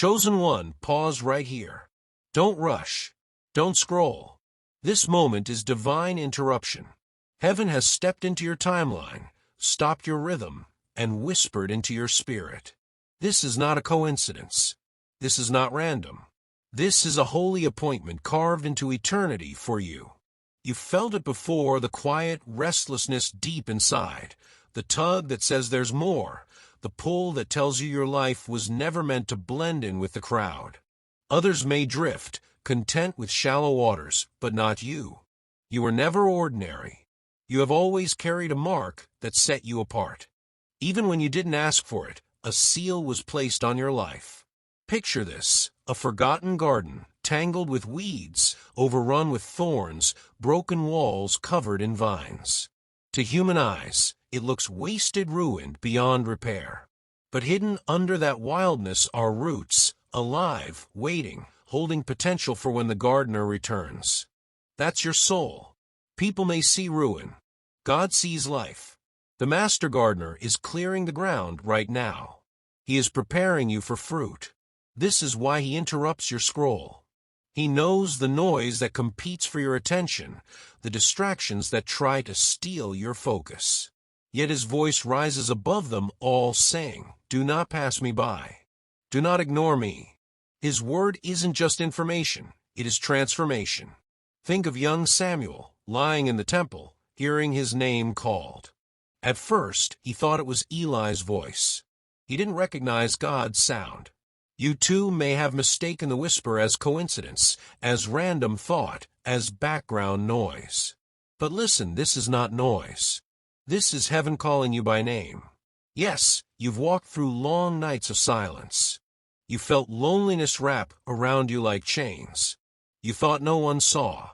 Chosen one, pause right here. Don't rush. Don't scroll. This moment is divine interruption. Heaven has stepped into your timeline, stopped your rhythm, and whispered into your spirit. This is not a coincidence. This is not random. This is a holy appointment carved into eternity for you. You felt it before, the quiet restlessness deep inside, the tug that says there's more, the pull that tells you your life was never meant to blend in with the crowd. Others may drift, content with shallow waters, but not you. You were never ordinary. You have always carried a mark that set you apart. Even when you didn't ask for it, a seal was placed on your life. Picture this, a forgotten garden, tangled with weeds, overrun with thorns, broken walls covered in vines. To human eyes, it looks wasted, ruined, beyond repair. But hidden under that wildness are roots, alive, waiting, holding potential for when the gardener returns. That's your soul. People may see ruin. God sees life. The master gardener is clearing the ground right now. He is preparing you for fruit. This is why he interrupts your scroll. He knows the noise that competes for your attention, the distractions that try to steal your focus. Yet his voice rises above them all, saying, "Do not pass me by. Do not ignore me." His word isn't just information, it is transformation. Think of young Samuel, lying in the temple, hearing his name called. At first, he thought it was Eli's voice. He didn't recognize God's sound. You too may have mistaken the whisper as coincidence, as random thought, as background noise. But listen, this is not noise. This is heaven calling you by name. Yes, you've walked through long nights of silence. You felt loneliness wrap around you like chains. You thought no one saw.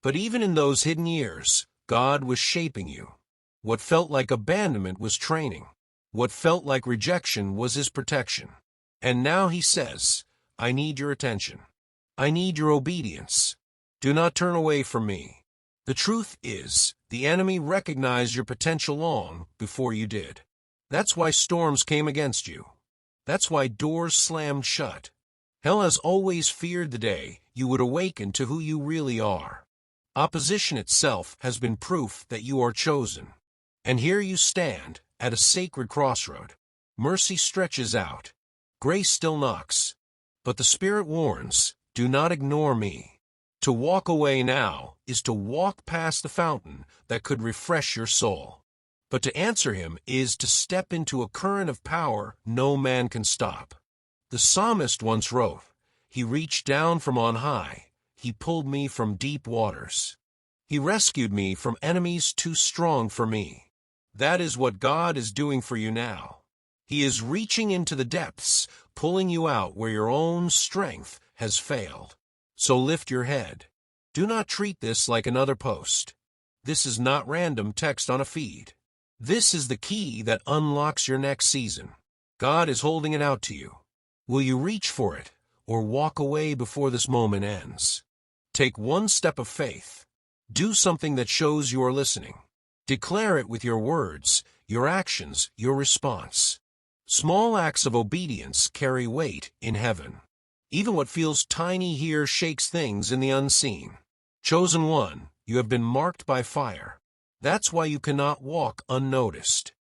But even in those hidden years, God was shaping you. What felt like abandonment was training. What felt like rejection was his protection. And now he says, I need your attention. I need your obedience. Do not turn away from me. The truth is, the enemy recognized your potential long before you did. That's why storms came against you. That's why doors slammed shut. Hell has always feared the day you would awaken to who you really are. Opposition itself has been proof that you are chosen. And here you stand, at a sacred crossroad. Mercy stretches out. Grace still knocks. But the Spirit warns, do not ignore me. To walk away now is to walk past the fountain that could refresh your soul. But to answer him is to step into a current of power no man can stop. The psalmist once wrote, He reached down from on high. He pulled me from deep waters. He rescued me from enemies too strong for me. That is what God is doing for you now. He is reaching into the depths, pulling you out where your own strength has failed. So lift your head. Do not treat this like another post. This is not random text on a feed. This is the key that unlocks your next season. God is holding it out to you. Will you reach for it, or walk away before this moment ends? Take one step of faith. Do something that shows you are listening. Declare it with your words, your actions, your response. Small acts of obedience carry weight in heaven. Even what feels tiny here shakes things in the unseen. Chosen one, you have been marked by fire. That's why you cannot walk unnoticed.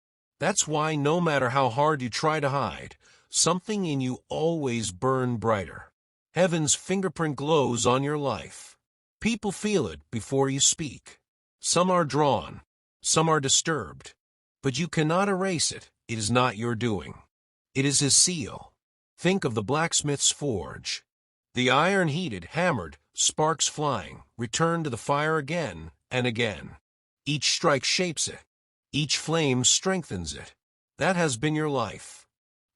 That's why no matter how hard you try to hide, something in you always burns brighter. Heaven's fingerprint glows on your life. People feel it before you speak. Some are drawn, some are disturbed. But you cannot erase it. It is not your doing. It is his seal. Think of the blacksmith's forge. The iron heated, hammered, sparks flying, return to the fire again and again. Each strike shapes it. Each flame strengthens it. That has been your life.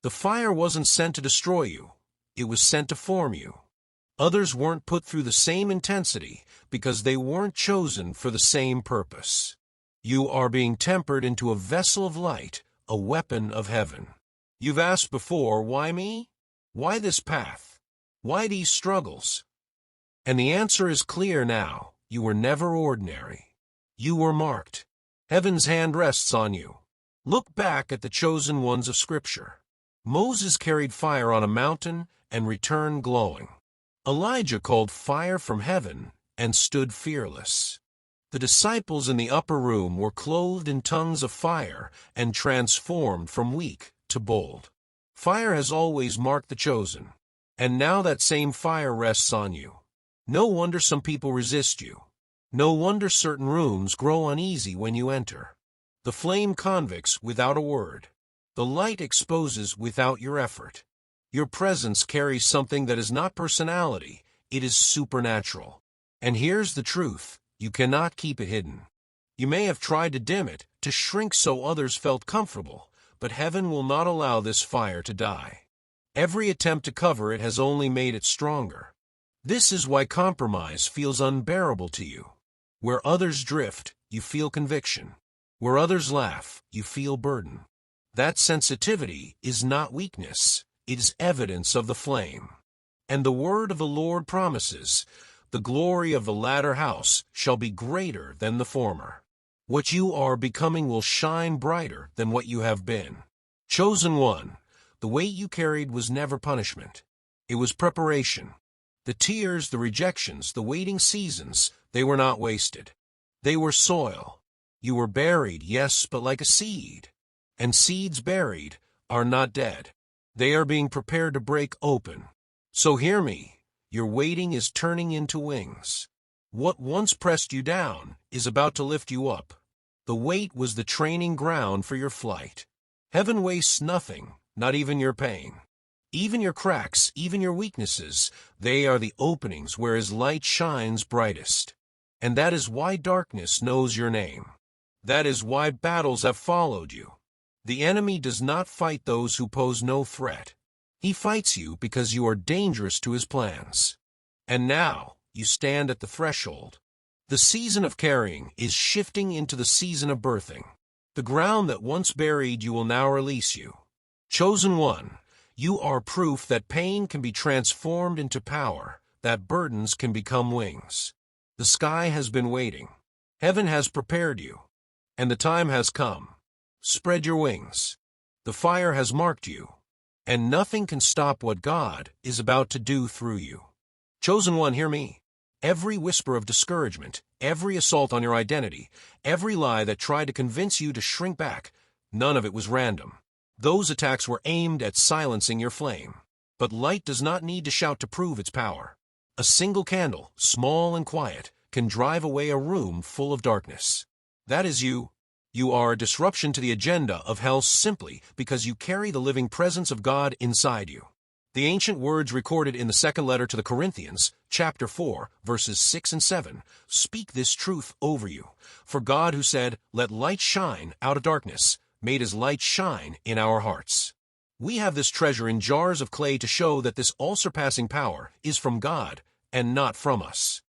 The fire wasn't sent to destroy you. It was sent to form you. Others weren't put through the same intensity because they weren't chosen for the same purpose. You are being tempered into a vessel of light, a weapon of heaven. You've asked before, why me? Why this path? Why these struggles? And the answer is clear now. You were never ordinary. You were marked. Heaven's hand rests on you. Look back at the chosen ones of Scripture. Moses carried fire on a mountain and returned glowing. Elijah called fire from heaven and stood fearless. The disciples in the upper room were clothed in tongues of fire and transformed from weak to bold. Fire has always marked the chosen, and now that same fire rests on you. No wonder some people resist you. No wonder certain rooms grow uneasy when you enter. The flame convicts without a word. The light exposes without your effort. Your presence carries something that is not personality, it is supernatural. And here's the truth, you cannot keep it hidden. You may have tried to dim it, to shrink so others felt comfortable, but heaven will not allow this fire to die. Every attempt to cover it has only made it stronger. This is why compromise feels unbearable to you. Where others drift, you feel conviction. Where others laugh, you feel burden. That sensitivity is not weakness, it is evidence of the flame. And the word of the Lord promises, the glory of the latter house shall be greater than the former. What you are becoming will shine brighter than what you have been. Chosen one, the weight you carried was never punishment. It was preparation. The tears, the rejections, the waiting seasons, they were not wasted. They were soil. You were buried, yes, but like a seed. And seeds buried are not dead. They are being prepared to break open. So hear me, your waiting is turning into wings. What once pressed you down is about to lift you up. The wait was the training ground for your flight. Heaven wastes nothing, not even your pain. Even your cracks, even your weaknesses, they are the openings where His light shines brightest. And that is why darkness knows your name. That is why battles have followed you. The enemy does not fight those who pose no threat. He fights you because you are dangerous to his plans. And now, you stand at the threshold. The season of carrying is shifting into the season of birthing. The ground that once buried you will now release you. Chosen one, you are proof that pain can be transformed into power, that burdens can become wings. The sky has been waiting. Heaven has prepared you. And the time has come. Spread your wings. The fire has marked you. And nothing can stop what God is about to do through you. Chosen one, hear me. Every whisper of discouragement, every assault on your identity, every lie that tried to convince you to shrink back, none of it was random. Those attacks were aimed at silencing your flame. But light does not need to shout to prove its power. A single candle, small and quiet, can drive away a room full of darkness. That is you. You are a disruption to the agenda of hell simply because you carry the living presence of God inside you. The ancient words recorded in the second letter to the Corinthians, chapter 4, verses 6 and 7, speak this truth over you. For God, who said, "Let light shine out of darkness," made His light shine in our hearts. We have this treasure in jars of clay to show that this all-surpassing power is from God and not from us.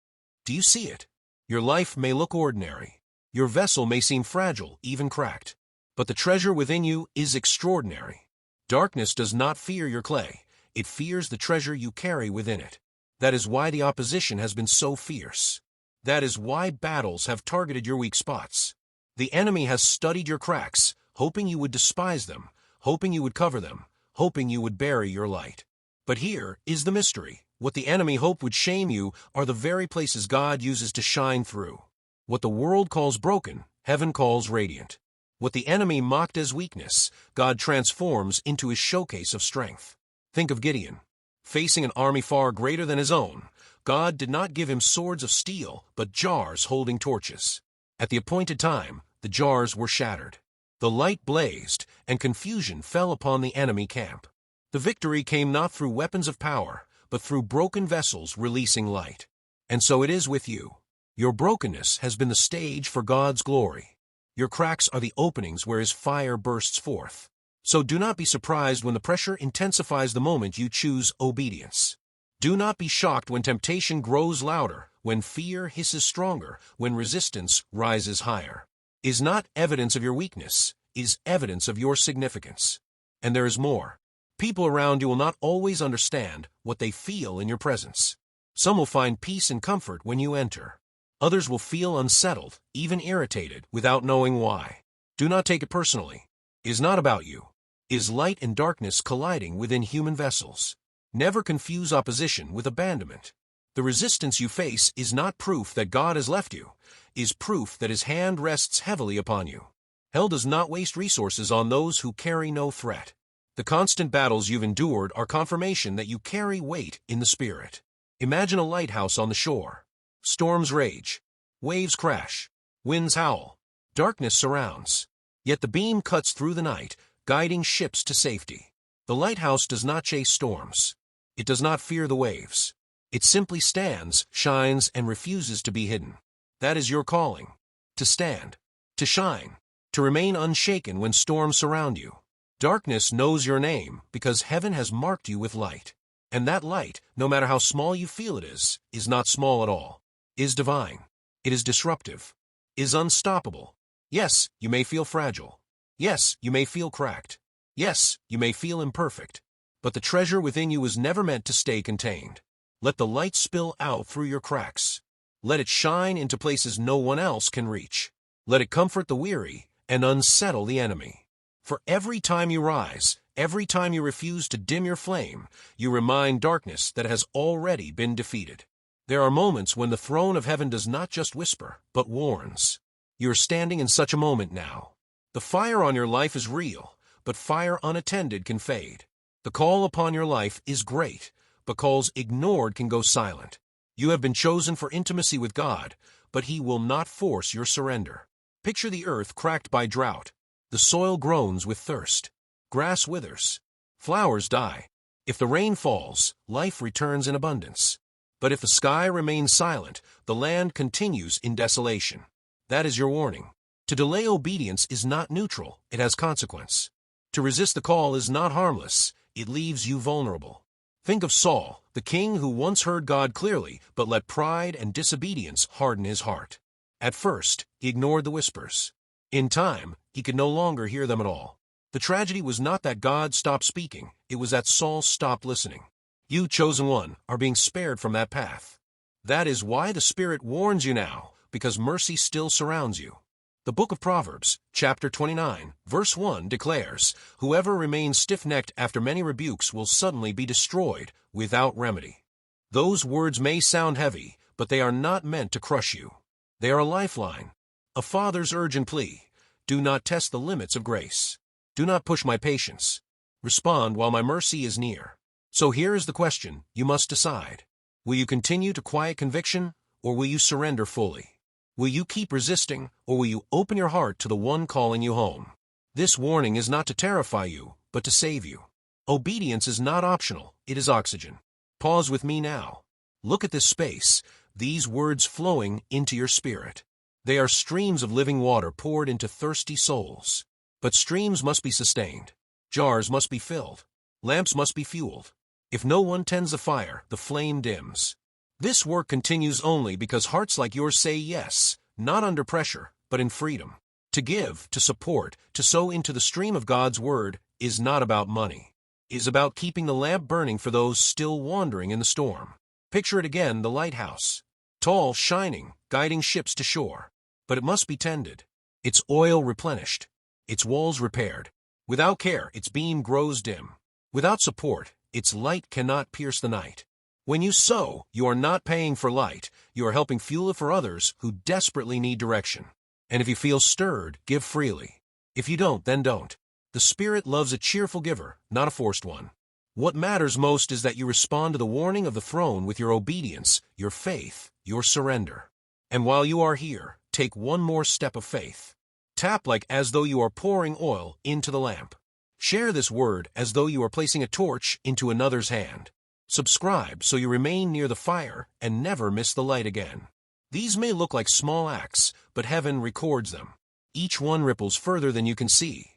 Do you see it? Your life may look ordinary. Your vessel may seem fragile, even cracked. But the treasure within you is extraordinary. Darkness does not fear your clay. It fears the treasure you carry within it. That is why the opposition has been so fierce. That is why battles have targeted your weak spots. The enemy has studied your cracks, hoping you would despise them, hoping you would cover them, hoping you would bury your light. But here is the mystery. What the enemy hoped would shame you are the very places God uses to shine through. What the world calls broken, heaven calls radiant. What the enemy mocked as weakness, God transforms into His showcase of strength. Think of Gideon. Facing an army far greater than his own, God did not give him swords of steel, but jars holding torches. At the appointed time, the jars were shattered. The light blazed, and confusion fell upon the enemy camp. The victory came not through weapons of power, but through broken vessels releasing light. And so it is with you. Your brokenness has been the stage for God's glory. Your cracks are the openings where His fire bursts forth. So do not be surprised when the pressure intensifies the moment you choose obedience. Do not be shocked when temptation grows louder, when fear hisses stronger, when resistance rises higher. Is not evidence of your weakness, is evidence of your significance. And there is more. People around you will not always understand what they feel in your presence. Some will find peace and comfort when you enter. Others will feel unsettled, even irritated, without knowing why. Do not take it personally. It is not about you. Is light and darkness colliding within human vessels? Never confuse opposition with abandonment. The resistance you face is not proof that God has left you, is proof that His hand rests heavily upon you. Hell does not waste resources on those who carry no threat. The constant battles you've endured are confirmation that you carry weight in the Spirit. Imagine a lighthouse on the shore. Storms rage. Waves crash. Winds howl. Darkness surrounds. Yet the beam cuts through the night, guiding ships to safety. The lighthouse does not chase storms. It does not fear the waves. It simply stands, shines, and refuses to be hidden. That is your calling. To stand. To shine. To remain unshaken when storms surround you. Darkness knows your name because heaven has marked you with light. And that light, no matter how small you feel it is not small at all. Is divine. It is disruptive. Is unstoppable. Yes, you may feel fragile. Yes, you may feel cracked. Yes, you may feel imperfect. But the treasure within you was never meant to stay contained. Let the light spill out through your cracks. Let it shine into places no one else can reach. Let it comfort the weary and unsettle the enemy. For every time you rise, every time you refuse to dim your flame, you remind darkness that it has already been defeated. There are moments when the throne of heaven does not just whisper, but warns. You are standing in such a moment now. The fire on your life is real, but fire unattended can fade. The call upon your life is great, but calls ignored can go silent. You have been chosen for intimacy with God, but He will not force your surrender. Picture the earth cracked by drought. The soil groans with thirst. Grass withers. Flowers die. If the rain falls, life returns in abundance. But if the sky remains silent, the land continues in desolation. That is your warning. To delay obedience is not neutral, it has consequence. To resist the call is not harmless, it leaves you vulnerable. Think of Saul, the king who once heard God clearly, but let pride and disobedience harden his heart. At first, he ignored the whispers. In time, he could no longer hear them at all. The tragedy was not that God stopped speaking, it was that Saul stopped listening. You, chosen one, are being spared from that path. That is why the Spirit warns you now, because mercy still surrounds you. The book of Proverbs, chapter 29, verse 1 declares, "Whoever remains stiff-necked after many rebukes will suddenly be destroyed without remedy." Those words may sound heavy, but they are not meant to crush you. They are a lifeline, a father's urgent plea. Do not test the limits of grace. Do not push my patience. Respond while my mercy is near. So here is the question you must decide. Will you continue to quiet conviction, or will you surrender fully? Will you keep resisting, or will you open your heart to the one calling you home? This warning is not to terrify you, but to save you. Obedience is not optional, it is oxygen. Pause with me now. Look at this space, these words flowing into your spirit. They are streams of living water poured into thirsty souls. But streams must be sustained. Jars must be filled. Lamps must be fueled. If no one tends the fire, the flame dims. This work continues only because hearts like yours say yes, not under pressure, but in freedom. To give, to support, to sow into the stream of God's Word is not about money. It is about keeping the lamp burning for those still wandering in the storm. Picture it again, the lighthouse. Tall, shining, guiding ships to shore. But it must be tended. Its oil replenished. Its walls repaired. Without care, its beam grows dim. Without support, its light cannot pierce the night. When you sow, you are not paying for light. You are helping fuel it for others who desperately need direction. And if you feel stirred, give freely. If you don't, then don't. The Spirit loves a cheerful giver, not a forced one. What matters most is that you respond to the warning of the throne with your obedience, your faith, your surrender. And while you are here, take one more step of faith. Tap like as though you are pouring oil into the lamp. Share this word as though you are placing a torch into another's hand. Subscribe so you remain near the fire and never miss the light again. These may look like small acts, but heaven records them. Each one ripples further than you can see.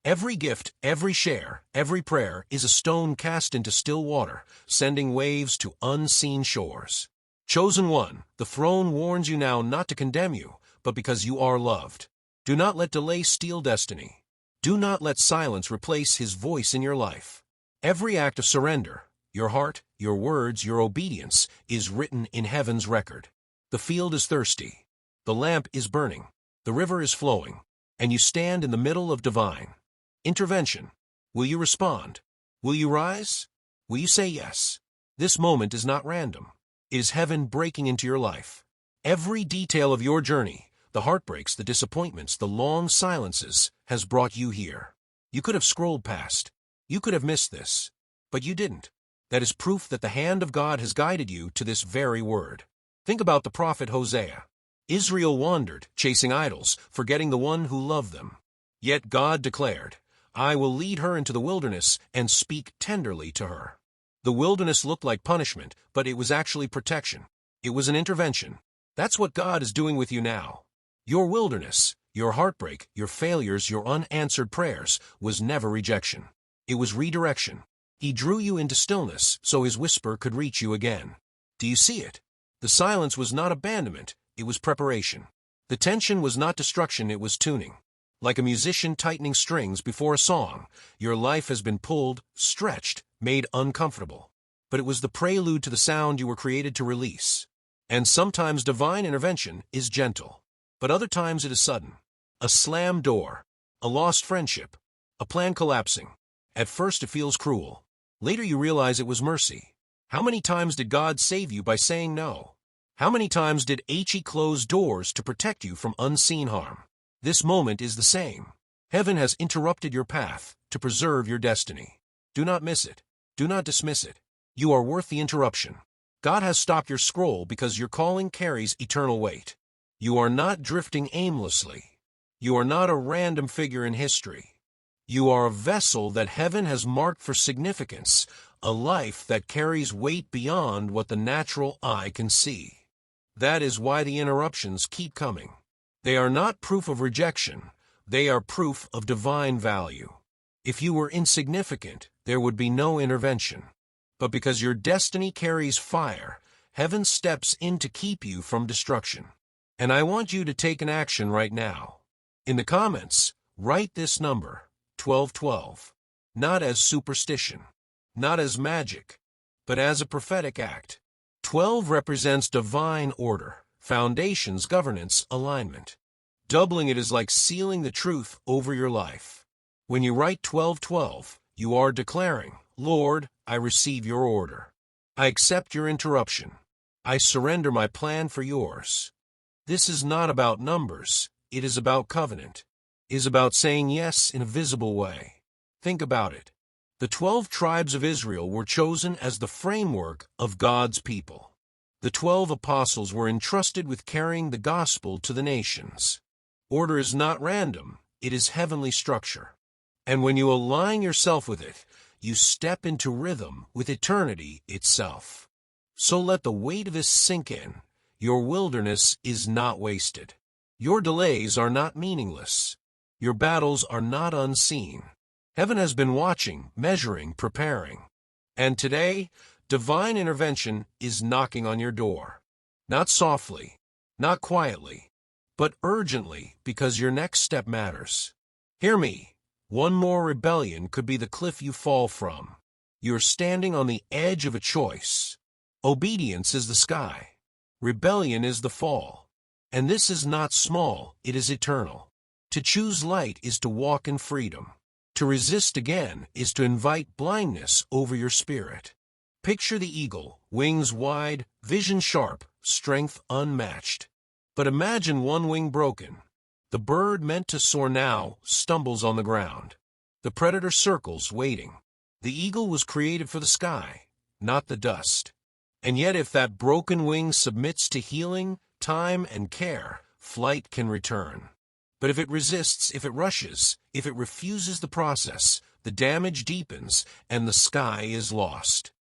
Every gift, every share, every prayer is a stone cast into still water, sending waves to unseen shores. Chosen one, the throne warns you now not to condemn you, but because you are loved. Do not let delay steal destiny. Do not let silence replace His voice in your life. Every act of surrender, your heart, your words, your obedience, is written in heaven's record. The field is thirsty. The lamp is burning. The river is flowing. And you stand in the middle of divine intervention. Will you respond? Will you rise? Will you say yes? This moment is not random. It is heaven breaking into your life. Every detail of your journey, the heartbreaks, the disappointments, the long silences, has brought you here. You could have scrolled past. You could have missed this. But you didn't. That is proof that the hand of God has guided you to this very word. Think about the prophet Hosea. Israel wandered, chasing idols, forgetting the one who loved them. Yet God declared, I will lead her into the wilderness and speak tenderly to her. The wilderness looked like punishment, but it was actually protection. It was an intervention. That's what God is doing with you now. Your wilderness, your heartbreak, your failures, your unanswered prayers was never rejection. It was redirection. He drew you into stillness so his whisper could reach you again. Do you see it? The silence was not abandonment, it was preparation. The tension was not destruction, it was tuning. Like a musician tightening strings before a song, your life has been pulled, stretched, made uncomfortable. But it was the prelude to the sound you were created to release. And sometimes divine intervention is gentle, but other times it is sudden. A slammed door, a lost friendship, a plan collapsing. At first it feels cruel. Later you realize it was mercy. How many times did God save you by saying no? How many times did He close doors to protect you from unseen harm? This moment is the same. Heaven has interrupted your path to preserve your destiny. Do not miss it. Do not dismiss it. You are worth the interruption. God has stopped your scroll because your calling carries eternal weight. You are not drifting aimlessly. You are not a random figure in history. You are a vessel that heaven has marked for significance, a life that carries weight beyond what the natural eye can see. That is why the interruptions keep coming. They are not proof of rejection. They are proof of divine value. If you were insignificant, there would be no intervention. But because your destiny carries fire, heaven steps in to keep you from destruction. And I want you to take an action right now. In the comments, write this number, 1212. Not as superstition, not as magic, but as a prophetic act. 12 represents divine order, foundations, governance, alignment. Doubling it is like sealing the truth over your life. When you write 1212, you are declaring, Lord, I receive your order. I accept your interruption. I surrender my plan for yours. This is not about numbers. It is about covenant. It is about saying yes in a visible way. Think about it. The 12 tribes of Israel were chosen as the framework of God's people. The 12 apostles were entrusted with carrying the gospel to the nations. Order is not random. It is heavenly structure. And when you align yourself with it, you step into rhythm with eternity itself. So let the weight of this sink in. Your wilderness is not wasted. Your delays are not meaningless. Your battles are not unseen. Heaven has been watching, measuring, preparing. And today, divine intervention is knocking on your door. Not softly, not quietly, but urgently, because your next step matters. Hear me. One more rebellion could be the cliff you fall from. You're standing on the edge of a choice. Obedience is the sky. Rebellion is the fall. And this is not small, it is eternal. To choose light is to walk in freedom. To resist again is to invite blindness over your spirit. Picture the eagle, wings wide, vision sharp, strength unmatched. But imagine one wing broken. The bird meant to soar now stumbles on the ground. The predator circles, waiting. The eagle was created for the sky, not the dust. And yet if that broken wing submits to healing, time, and care, flight can return. But if it resists, if it rushes, if it refuses the process, the damage deepens and the sky is lost.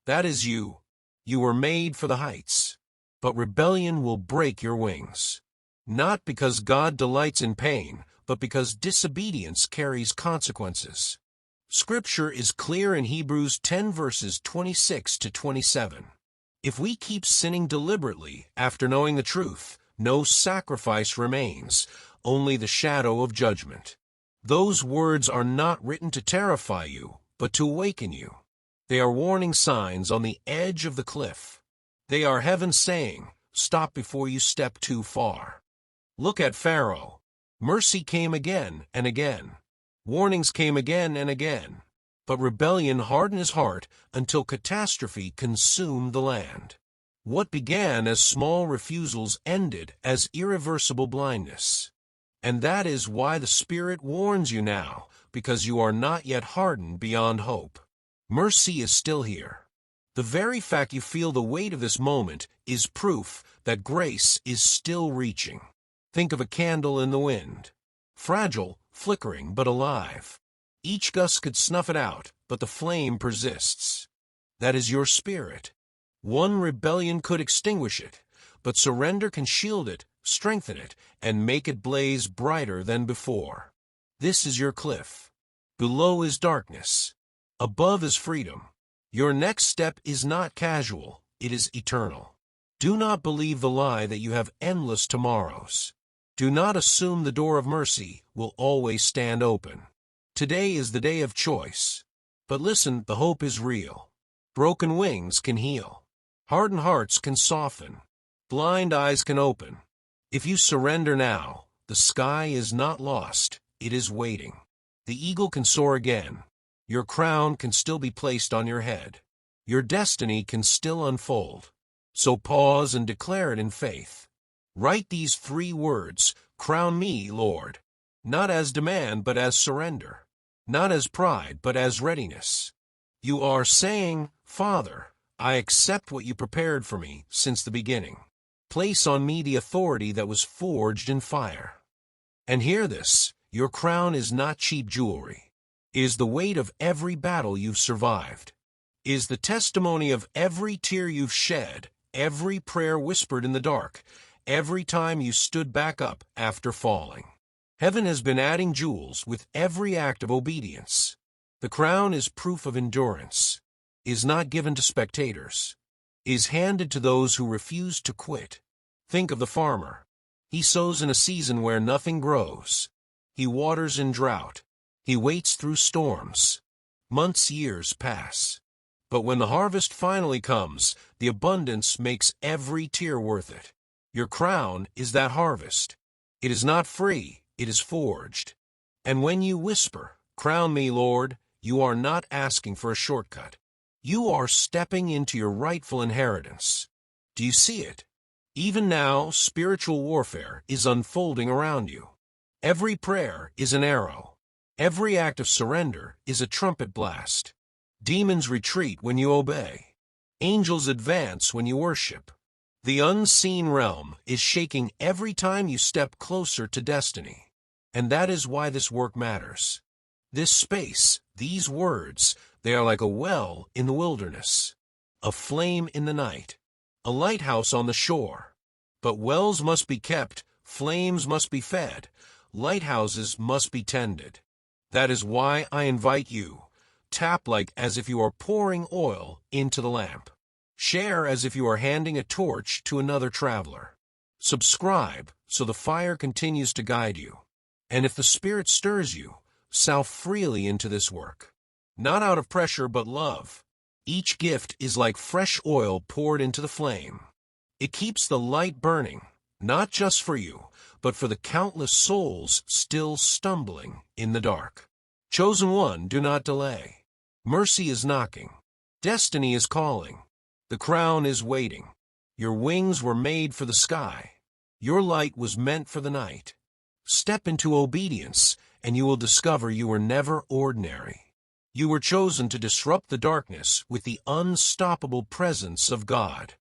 That is you. You were made for the heights. But rebellion will break your wings. Not because God delights in pain, but because disobedience carries consequences. Scripture is clear in Hebrews 10 verses 26 to 27. If we keep sinning deliberately after knowing the truth, no sacrifice remains, only the shadow of judgment. Those words are not written to terrify you, but to awaken you. They are warning signs on the edge of the cliff. They are heaven saying, stop before you step too far. Look at Pharaoh. Mercy came again and again. Warnings came again and again. but rebellion hardened his heart until catastrophe consumed the land. What began as small refusals ended as irreversible blindness. And that is why the Spirit warns you now, because you are not yet hardened beyond hope. Mercy is still here. The very fact you feel the weight of this moment is proof that grace is still reaching. Think of a candle in the wind. Fragile, flickering, but alive. Each gust could snuff it out, but the flame persists. That is your spirit. One rebellion could extinguish it, but surrender can shield it, strengthen it, and make it blaze brighter than before. This is your cliff. Below is darkness. Above is freedom. Your next step is not casual, it is eternal. Do not believe the lie that you have endless tomorrows. Do not assume the door of mercy will always stand open. Today is the day of choice. But listen, the hope is real. Broken wings can heal. Hardened hearts can soften. Blind eyes can open. If you surrender now, the sky is not lost, it is waiting. The eagle can soar again. Your crown can still be placed on your head. Your destiny can still unfold. So pause and declare it in faith. Write these 3 words, "Crown me, Lord," not as demand but as surrender, not as pride but as readiness. You are saying, "Father, I accept what you prepared for me since the beginning. Place on me the authority that was forged in fire." And hear this, your crown is not cheap jewelry. It is the weight of every battle you've survived. It is the testimony of every tear you've shed, every prayer whispered in the dark, every time you stood back up after falling. Heaven has been adding jewels with every act of obedience. The crown is proof of endurance, is not given to spectators, is handed to those who refuse to quit. Think of the farmer. He sows in a season where nothing grows. He waters in drought. He waits through storms. Months, years pass. But when the harvest finally comes, the abundance makes every tear worth it. Your crown is that harvest. It is not free, it is forged. And when you whisper, "Crown me, Lord," you are not asking for a shortcut. You are stepping into your rightful inheritance. Do you see it? Even now, spiritual warfare is unfolding around you. Every prayer is an arrow. Every act of surrender is a trumpet blast. Demons retreat when you obey. Angels advance when you worship. The unseen realm is shaking every time you step closer to destiny. And that is why this work matters. This space, these words, they are like a well in the wilderness, a flame in the night, a lighthouse on the shore. But wells must be kept, flames must be fed, lighthouses must be tended. That is why I invite you. Tap like as if you are pouring oil into the lamp. Share as if you are handing a torch to another traveler. Subscribe so the fire continues to guide you. And if the Spirit stirs you, sow freely into this work. Not out of pressure but love. Each gift is like fresh oil poured into the flame. It keeps the light burning, not just for you, but for the countless souls still stumbling in the dark. Chosen one, do not delay. Mercy is knocking. Destiny is calling. The crown is waiting. Your wings were made for the sky. Your light was meant for the night. Step into obedience, and you will discover you were never ordinary. You were chosen to disrupt the darkness with the unstoppable presence of God.